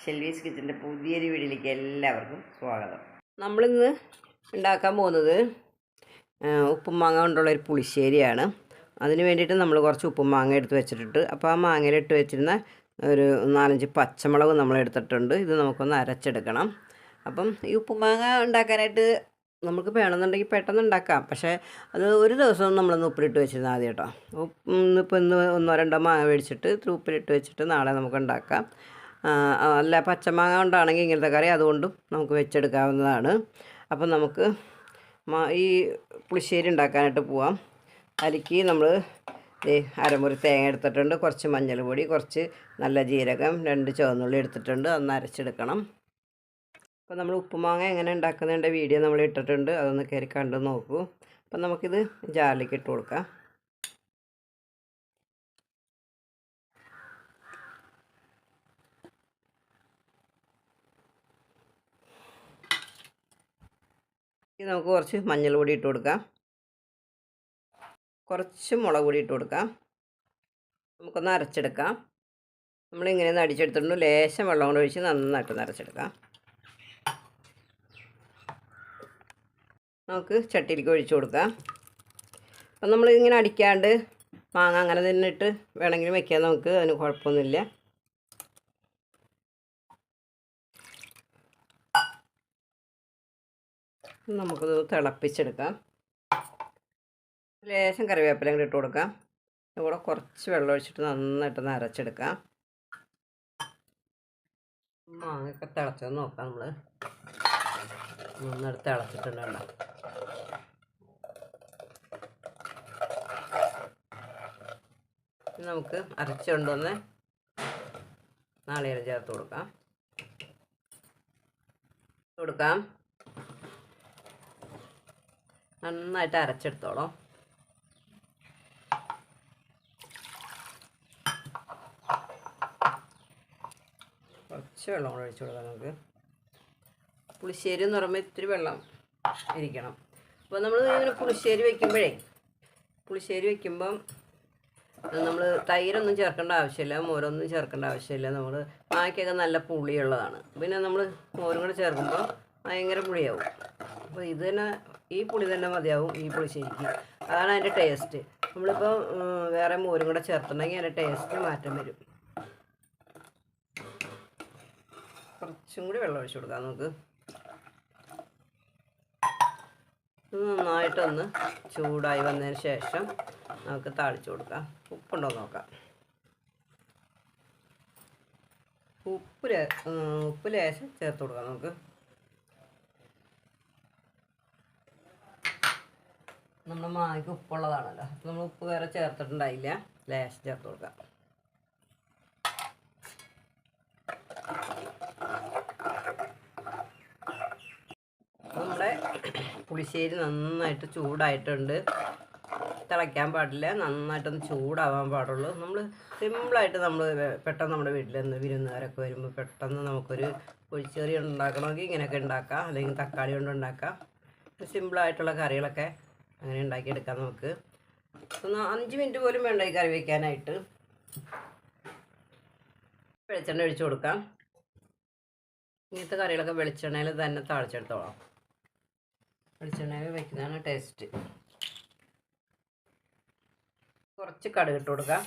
ഷെൽവീസ് കിച്ചൻ്റെ പുതിയൊരു വീഡിയോയിലേക്ക് എല്ലാവർക്കും സ്വാഗതം. നമ്മളിന്ന് ഉണ്ടാക്കാൻ പോകുന്നത് ഉപ്പും മാങ്ങ കൊണ്ടുള്ളൊരു പുളിശ്ശേരിയാണ്. അതിന് വേണ്ടിയിട്ട് നമ്മൾ കുറച്ച് ഉപ്പും മാങ്ങ എടുത്ത് വെച്ചിട്ടുണ്ട്. അപ്പോൾ ആ മാങ്ങയിലിട്ട് വെച്ചിരുന്ന ഒരു 4-5 പച്ചമുളക് നമ്മൾ എടുത്തിട്ടുണ്ട്. ഇത് നമുക്കൊന്ന് അരച്ചെടുക്കണം. അപ്പം ഈ ഉപ്പും മാങ്ങ ഉണ്ടാക്കാനായിട്ട് നമുക്ക് വേണമെന്നുണ്ടെങ്കിൽ പെട്ടെന്ന് ഉണ്ടാക്കാം. പക്ഷേ അത് ഒരു ദിവസം നമ്മളൊന്ന് ഉപ്പിലിട്ട് വെച്ചിരുന്നാൽ മതി കേട്ടോ. ഇപ്പോൾ ഇന്ന് 1-2 മാങ്ങ മേടിച്ചിട്ട് ഇത്തിരി ഉപ്പിലിട്ട് വെച്ചിട്ട് നാളെ നമുക്ക് ഉണ്ടാക്കാം. അല്ല പച്ചമാങ്ങ കൊണ്ടാണെങ്കിൽ ഇങ്ങനത്തെ കറി അതുകൊണ്ടും നമുക്ക് വെച്ചെടുക്കാവുന്നതാണ്. അപ്പം നമുക്ക് ഈ പുളിശ്ശേരി ഉണ്ടാക്കാനായിട്ട് പോവാം. അതിലേക്ക് നമ്മൾ അരമുറി തേങ്ങ എടുത്തിട്ടുണ്ട്, കുറച്ച് മഞ്ഞൾപ്പൊടി, കുറച്ച് നല്ല ജീരകം, 2 ചുവന്നുള്ളി എടുത്തിട്ടുണ്ട്. അതൊന്ന് അരച്ചെടുക്കണം. അപ്പോൾ നമ്മൾ ഉപ്പുമാങ്ങ എങ്ങനെ ഉണ്ടാക്കുന്നതിൻ്റെ വീഡിയോ നമ്മൾ ഇട്ടിട്ടുണ്ട്, അതൊന്ന് കയറി കണ്ടു നോക്കൂ. അപ്പം നമുക്കിത് ജാറിലേക്ക് ഇട്ട് കൊടുക്കാം. നമുക്ക് കുറച്ച് മഞ്ഞൾപ്പൊടി ഇട്ട് കൊടുക്കാം, കുറച്ച് മുളക് പൊടി ഇട്ട് കൊടുക്കാം. നമുക്കൊന്ന് അരച്ചെടുക്കാം. നമ്മളിങ്ങനെ ഒന്ന് അടിച്ചെടുത്തിട്ടുണ്ട്. ലേശം വെള്ളം കൊണ്ട് ഒഴിച്ച് നന്നായിട്ടൊന്ന് അരച്ചെടുക്കാം. നമുക്ക് ചട്ടിയിലേക്ക് ഒഴിച്ചു കൊടുക്കാം. അപ്പം നമ്മളിങ്ങനെ അടിക്കാണ്ട് മാങ്ങ അങ്ങനെ തന്നെ ഇട്ട് വേണമെങ്കിലും വെക്കാം, നമുക്ക് അതിന് കുഴപ്പമൊന്നുമില്ല. നമുക്കത് തിളപ്പിച്ചെടുക്കാം. ലേശം കറിവേപ്പില കൂടി ഇട്ട് കൊടുക്കാം. ഇവിടെ കുറച്ച് വെള്ളം ഒഴിച്ചിട്ട് നന്നായിട്ടൊന്ന് അരച്ചെടുക്കാം. മാങ്ങയൊക്കെ തിളച്ചെന്ന് നോക്കാം. നമ്മൾ നന്നായിട്ട് തിളച്ചിട്ടുണ്ടല്ലോ. നമുക്ക് അരച്ചുകൊണ്ടുവന്ന് നാളികേരം ചേർത്ത് കൊടുക്കാം. നന്നായിട്ട് അരച്ചെടുത്തോളാം. കുറച്ച് വെള്ളം കൂടെ ഒഴിച്ചു കൊടുക്കാം. നമുക്ക് പുളിശ്ശേരി എന്ന് പറയുമ്പോൾ ഇത്തിരി വെള്ളം ഇരിക്കണം. അപ്പോൾ നമ്മൾ ഇങ്ങനെ പുളിശ്ശേരി വയ്ക്കുമ്പം നമ്മൾ തൈരൊന്നും ചേർക്കേണ്ട ആവശ്യമില്ല, മോരൊന്നും ചേർക്കേണ്ട ആവശ്യമില്ല. നമ്മൾ മാങ്ങയ്ക്കൊക്കെ നല്ല പുളിയുള്ളതാണ്. പിന്നെ നമ്മൾ മോരും കൂടെ ചേർക്കുമ്പോൾ ഭയങ്കര പുളിയാവും. അപ്പോൾ ഇത് തന്നെ, ഈ പുളി തന്നെ മതിയാവും ഈ പുളിശ്ശേരിക്ക്. അതാണ് അതിൻ്റെ ടേസ്റ്റ്. നമ്മളിപ്പോൾ വേറെ മോരും കൂടെ ചേർത്തിട്ടുണ്ടെങ്കിൽ അതിൻ്റെ ടേസ്റ്റ് മാറ്റം വരും. കുറച്ചും കൂടി വെള്ളം ഒഴിച്ചു കൊടുക്കാം. നമുക്ക് നന്നായിട്ടൊന്ന് ചൂടായി വന്നതിന് ശേഷം നമുക്ക് താളിച്ചു കൊടുക്കാം. ഉപ്പുണ്ടോ നോക്കാം. ഉപ്പ് ലേശം ചേർത്ത് കൊടുക്കാം. നമുക്ക് നമ്മുടെ മാങ്ങയ്ക്ക് ഉപ്പുള്ളതാണല്ലോ, അപ്പോൾ നമ്മൾ ഉപ്പ് വേറെ ചേർത്തിട്ടുണ്ടായില്ല. ലേശം ചേർത്ത് കൊടുക്കാം. നമ്മുടെ പുളിശ്ശേരി നന്നായിട്ട് ചൂടായിട്ടുണ്ട്. തിളയ്ക്കാൻ പാടില്ല, നന്നായിട്ടൊന്ന് ചൂടാവാൻ പാടുള്ളൂ. നമ്മൾ സിമ്പിളായിട്ട് പെട്ടെന്ന് നമ്മുടെ വീട്ടിൽ നിന്ന് വിരുന്നുകാരൊക്കെ വരുമ്പോൾ പെട്ടെന്ന് നമുക്കൊരു പുളിശ്ശേരി ഉണ്ടാക്കണമെങ്കിൽ ഇങ്ങനെയൊക്കെ ഉണ്ടാക്കാം, അല്ലെങ്കിൽ തക്കാളി കൊണ്ട് ഉണ്ടാക്കാം. സിമ്പിളായിട്ടുള്ള കറികളൊക്കെ അങ്ങനെ ഉണ്ടാക്കിയെടുക്കാം. നമുക്ക് 5 മിനിറ്റ് പോലും വേണ്ട ഈ കറി വയ്ക്കാനായിട്ട്. വെളിച്ചെണ്ണ ഒഴിച്ചു കൊടുക്കാം. ഇങ്ങനത്തെ കറികളൊക്കെ വെളിച്ചെണ്ണയിൽ തന്നെ താളിച്ചെടുത്തോളാം. വെളിച്ചെണ്ണയിൽ വയ്ക്കുന്നതാണ് ടേസ്റ്റ്. കുറച്ച് കടുക് ഇട്ട് കൊടുക്കാം.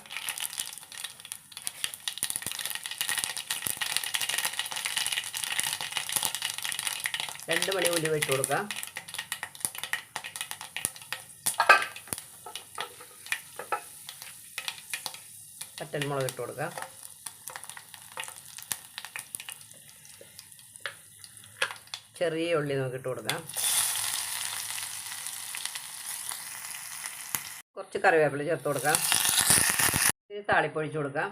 രണ്ട് മണി ഉലുവ ഇട്ട് കൊടുക്കാം. പച്ചമുളക് ഇട്ട് കൊടുക്കാം. ചെറിയ ഉള്ളി നമുക്ക് ഇട്ട് കൊടുക്കാം. കുറച്ച് കറിവേപ്പില ചേർത്ത് കൊടുക്കാം. ഇത് താളിപ്പൊഴിച്ച് കൊടുക്കാം.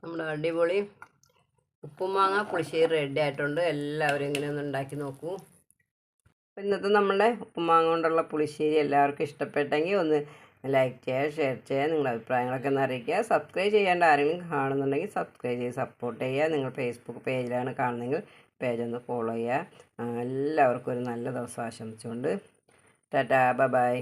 നമ്മുടെ അടിപൊളി ഉപ്പുമാങ്ങ പുളിശ്ശേരി റെഡി ആയിട്ടുണ്ട്. എല്ലാവരും ഇങ്ങനെ ഒന്ന് ഉണ്ടാക്കി നോക്കൂ. ഇന്നത്തെ നമ്മുടെ ഉപ്പുമാങ്ങ കൊണ്ടുള്ള പുളിശ്ശേരി എല്ലാവർക്കും ഇഷ്ടപ്പെട്ടെങ്കിൽ ഒന്ന് ലൈക്ക് ചെയ്യുക, ഷെയർ ചെയ്യുക, നിങ്ങളുടെ അഭിപ്രായങ്ങളൊക്കെ ഒന്ന് അറിയിക്കുക. സബ്സ്ക്രൈബ് ചെയ്യാണ്ട് ആരെങ്കിലും കാണുന്നുണ്ടെങ്കിൽ സബ്സ്ക്രൈബ് ചെയ്ത് സപ്പോർട്ട് ചെയ്യുക. നിങ്ങൾ ഫേസ്ബുക്ക് പേജിലാണ് കാണുന്നതെങ്കിൽ പേജൊന്ന് ഫോളോ ചെയ്യുക. എല്ലാവർക്കും ഒരു നല്ല ദിവസം ആശംസിച്ചുകൊണ്ട് ടാറ്റാ, ബൈ.